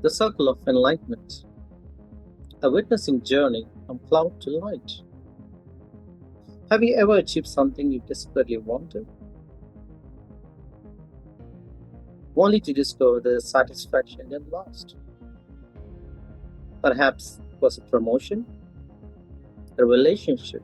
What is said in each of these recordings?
The circle of enlightenment, a witnessing journey from cloud to light. Have you ever achieved something you desperately wanted, only to discover the satisfaction then lost? Perhaps it was a promotion, a relationship,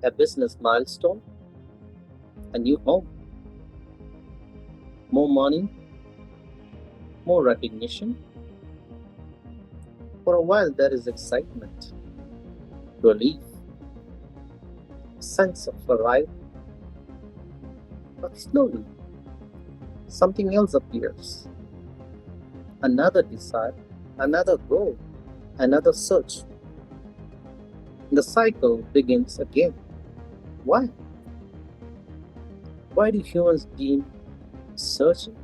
a business milestone, a new home, more money, more recognition. For a while, there is excitement, relief, sense of arrival, but slowly something else appears. Another desire, another goal, another search. The cycle begins again. Why? Why do humans keep searching?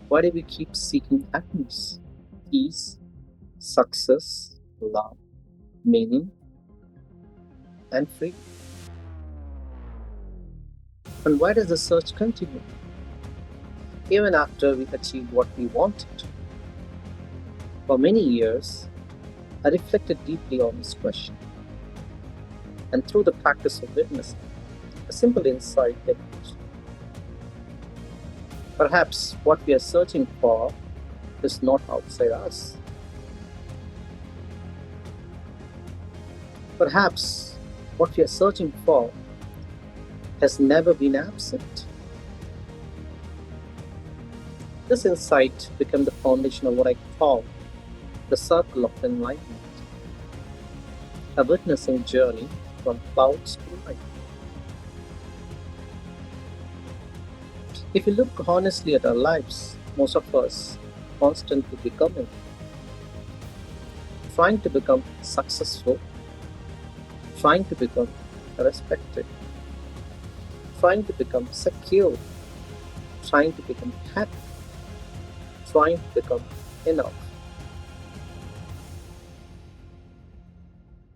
Why do we keep seeking happiness, peace, success, love, meaning, and freedom? And why does the search continue? Even after we achieve what we wanted. For many years, I reflected deeply on this question, and through the practice of witnessing, a simple insight emerged. Perhaps what we are searching for is not outside us. Perhaps what we are searching for has never been absent. This insight became the foundation of what I call the circle of enlightenment, a witnessing journey from clouds to light. If you look honestly at our lives, most of us constantly becoming, trying to become successful, trying to become respected, trying to become secure, trying to become happy, trying to become enough.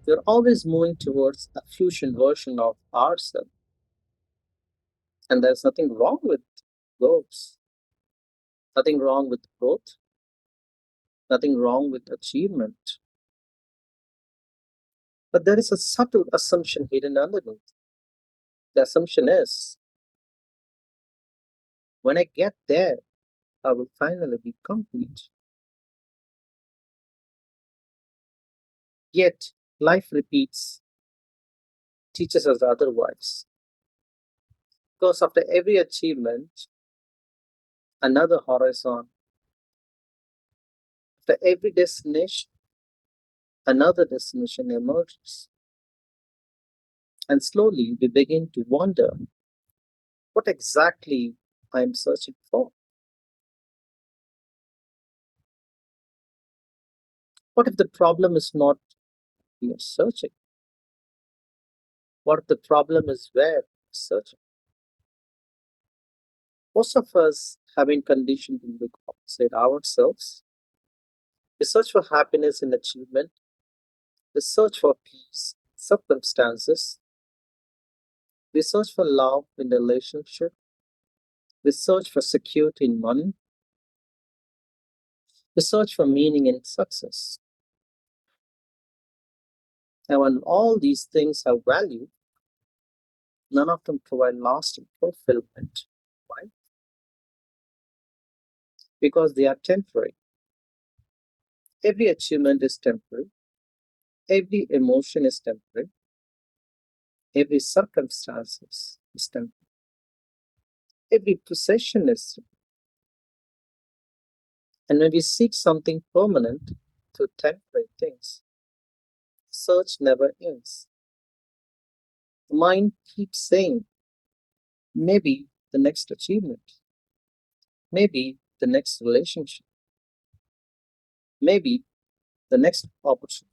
We're always moving towards a fusion version of ourselves, and there's nothing wrong with those. Nothing wrong with growth, nothing wrong with achievement. But there is a subtle assumption hidden underneath. The assumption is when I get there, I will finally be complete. Yet, life repeats, teaches us otherwise. Because after every achievement, another horizon. After every destination, another destination emerges. And slowly we begin to wonder what exactly I am searching for. What if the problem is not we are searching? What if the problem is where we're searching? Most of us have been conditioned to look outside ourselves. We search for happiness in achievement. We search for peace in circumstances. We search for love in relationship. We search for security in money. We search for meaning in success. And when all these things have value, none of them provide lasting fulfillment. Why? Because they are temporary. Every achievement is temporary. Every emotion is temporary. Every circumstance is temporary. Every possession is. And when we seek something permanent through temporary things, search never ends. The mind keeps saying, maybe the next achievement, maybe the next relationship, maybe the next opportunity,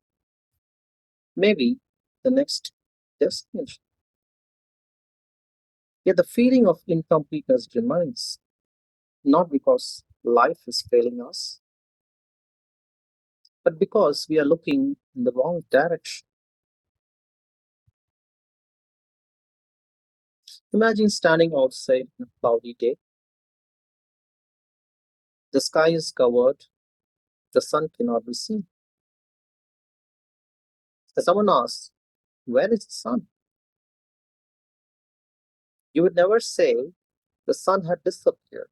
maybe the next destination. Yet the feeling of incompleteness remains, not because life is failing us, but because we are looking in the wrong direction. Imagine standing outside on a cloudy day. The sky is covered, the sun cannot be seen. If someone asks, where is the sun? You would never say the sun had disappeared.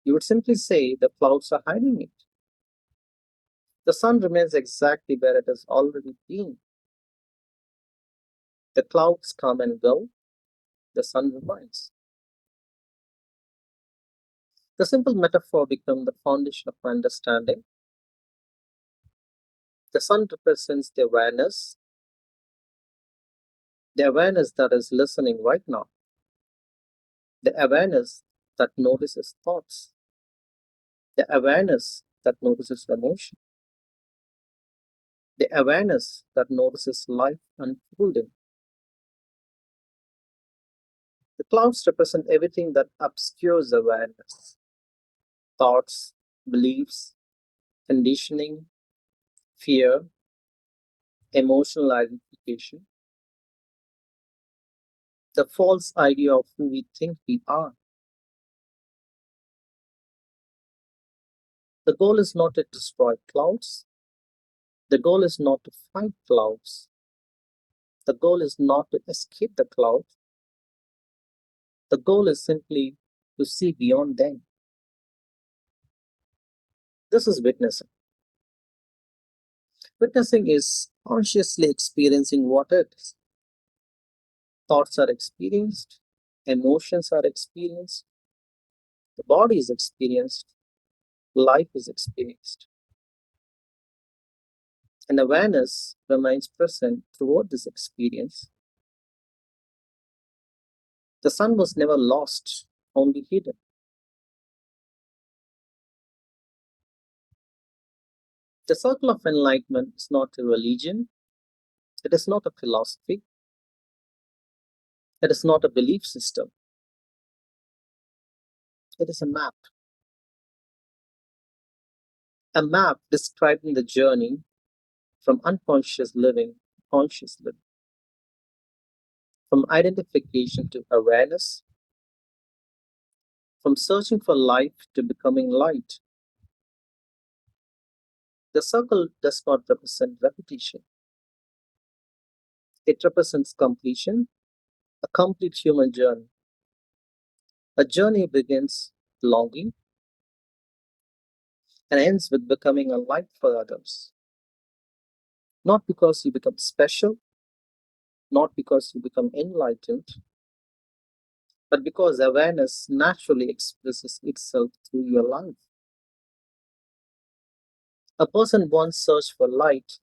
You would simply say the clouds are hiding it. The sun remains exactly where it has already been. The clouds come and go, the sun remains. The simple metaphor becomes the foundation of understanding. The sun represents the awareness that is listening right now, the awareness that notices thoughts, the awareness that notices emotion, the awareness that notices life unfolding. The clouds represent everything that obscures awareness: thoughts, beliefs, conditioning, fear, emotional identification, the false idea of who we think we are. The goal is not to destroy clouds. The goal is not to fight clouds. The goal is not to escape the cloud. The goal is simply to see beyond them. This is witnessing. Witnessing is consciously experiencing what is. Thoughts are experienced, emotions are experienced, the body is experienced, life is experienced. And awareness remains present throughout this experience. The sun was never lost, only hidden. The circle of enlightenment is not a religion, it is not a philosophy, it is not a belief system, it is a map describing the journey from unconscious living to conscious living, from identification to awareness, from searching for life to becoming light. The circle does not represent repetition, it represents completion, a complete human journey. A journey begins longing and ends with becoming a light for others. Not because you become special, not because you become enlightened, but because awareness naturally expresses itself through your life. A person once searched for light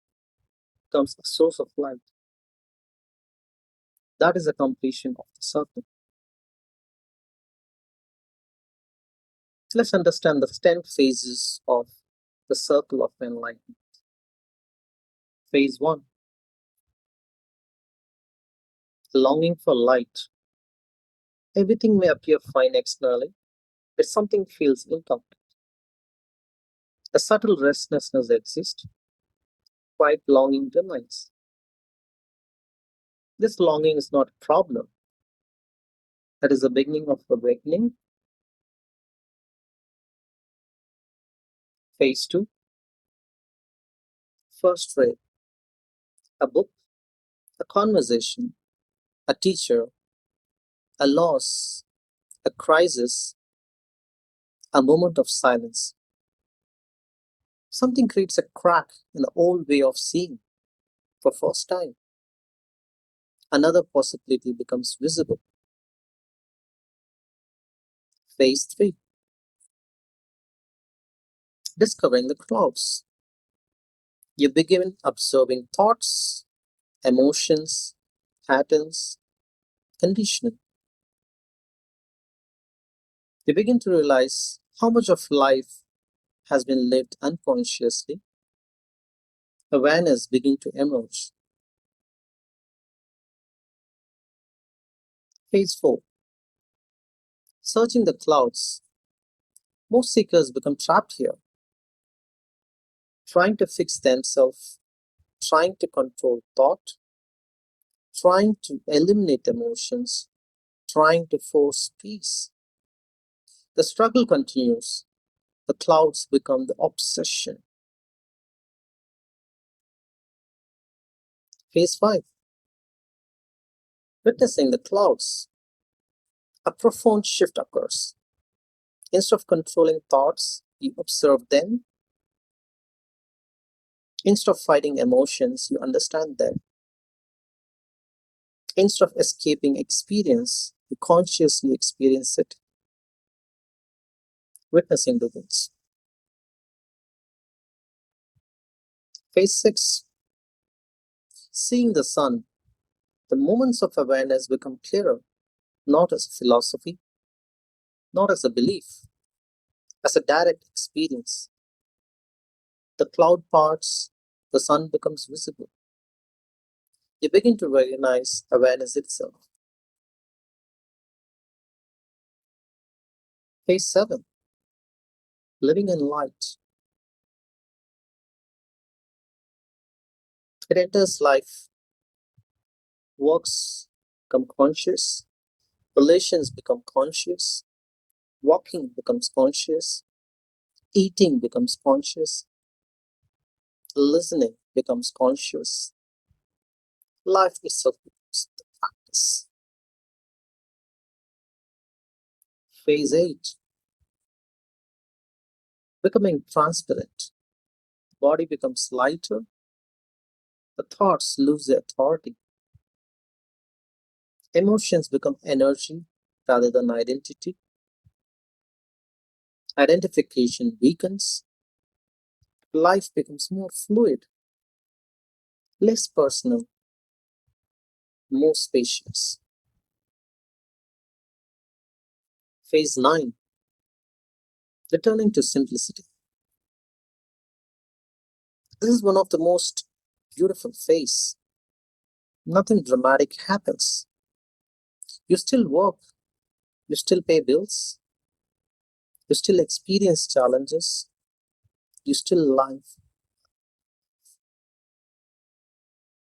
becomes a source of light. That is the completion of the circle. So let's understand the 10 phases of the circle of enlightenment. Phase 1: longing for light. Everything may appear fine externally, but something feels incomplete. A subtle restlessness exists, quiet longing remains. This longing is not a problem, that is the beginning of awakening. Phase 2: first ray. A book, a conversation, a teacher, a loss, a crisis, a moment of silence. Something creates a crack in the old way of seeing for first time. Another possibility becomes visible. Phase 3: discovering the clouds. You begin observing thoughts, emotions, patterns, conditioning. You begin to realize how much of life has been lived unconsciously. Awareness begins to emerge. Phase 4: searching the clouds. Most seekers become trapped here, trying to fix themselves, trying to control thought, trying to eliminate emotions, trying to force peace. The struggle continues. The clouds become the obsession. Phase 5. Witnessing the clouds. A profound shift occurs. Instead of controlling thoughts, you observe them. Instead of fighting emotions, you understand them. Instead of escaping experience, you consciously experience it. Witnessing begins. Phase 6. Seeing the sun. The moments of awareness become clearer, not as a philosophy, not as a belief, as a direct experience. The cloud parts, the sun becomes visible. You begin to recognize awareness itself. Phase 7. Living in light. It enters life. Works become conscious. Relations become conscious. Walking becomes conscious. Eating becomes conscious. Listening becomes conscious. Life itself becomes the practice. Phase 8. Becoming transparent. Body becomes lighter. The thoughts lose their authority. Emotions become energy rather than identity. Identification weakens. Life becomes more fluid, less personal, more spacious. Phase 9. Returning to simplicity. This is one of the most beautiful phases. Nothing dramatic happens. You still work, you still pay bills, you still experience challenges, you still live.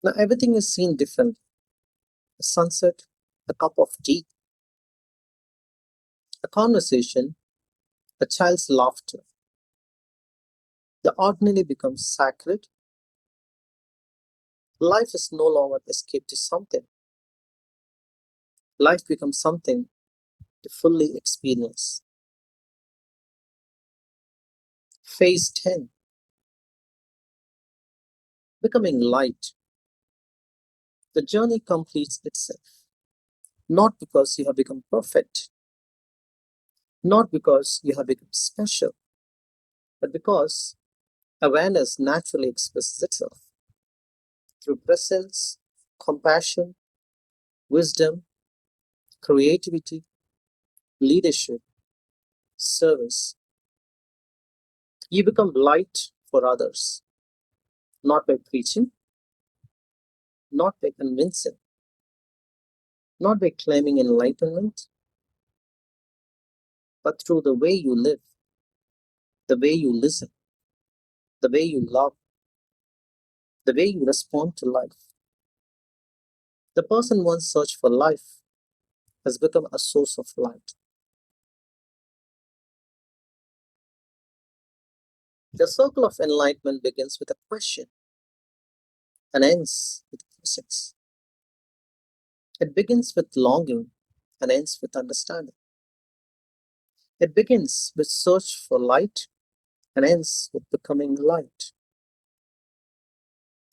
Now everything is seen different. A sunset, a cup of tea, a conversation, a child's laughter. The ordinary becomes sacred. Life is no longer escape to something. Life becomes something to fully experience. Phase 10. Becoming light. The journey completes itself. Not because you have become perfect, not because you have become special, but because awareness naturally expresses itself through presence, compassion, wisdom, creativity, leadership, service. You become light for others, not by preaching, not by convincing, not by claiming enlightenment, but through the way you live, the way you listen, the way you love, the way you respond to life. The person once searched for life has become a source of light. The circle of enlightenment begins with a question and ends with presence. It begins with longing and ends with understanding. It begins with search for light and ends with becoming light.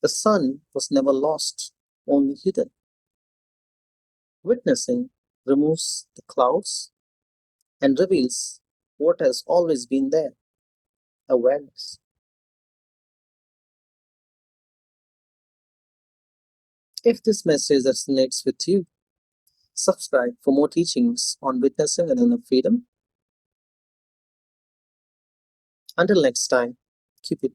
The sun was never lost, only hidden. Witnessing removes the clouds and reveals what has always been there, awareness. If this message resonates with you, subscribe for more teachings on witnessing and inner freedom. Until next time, keep it.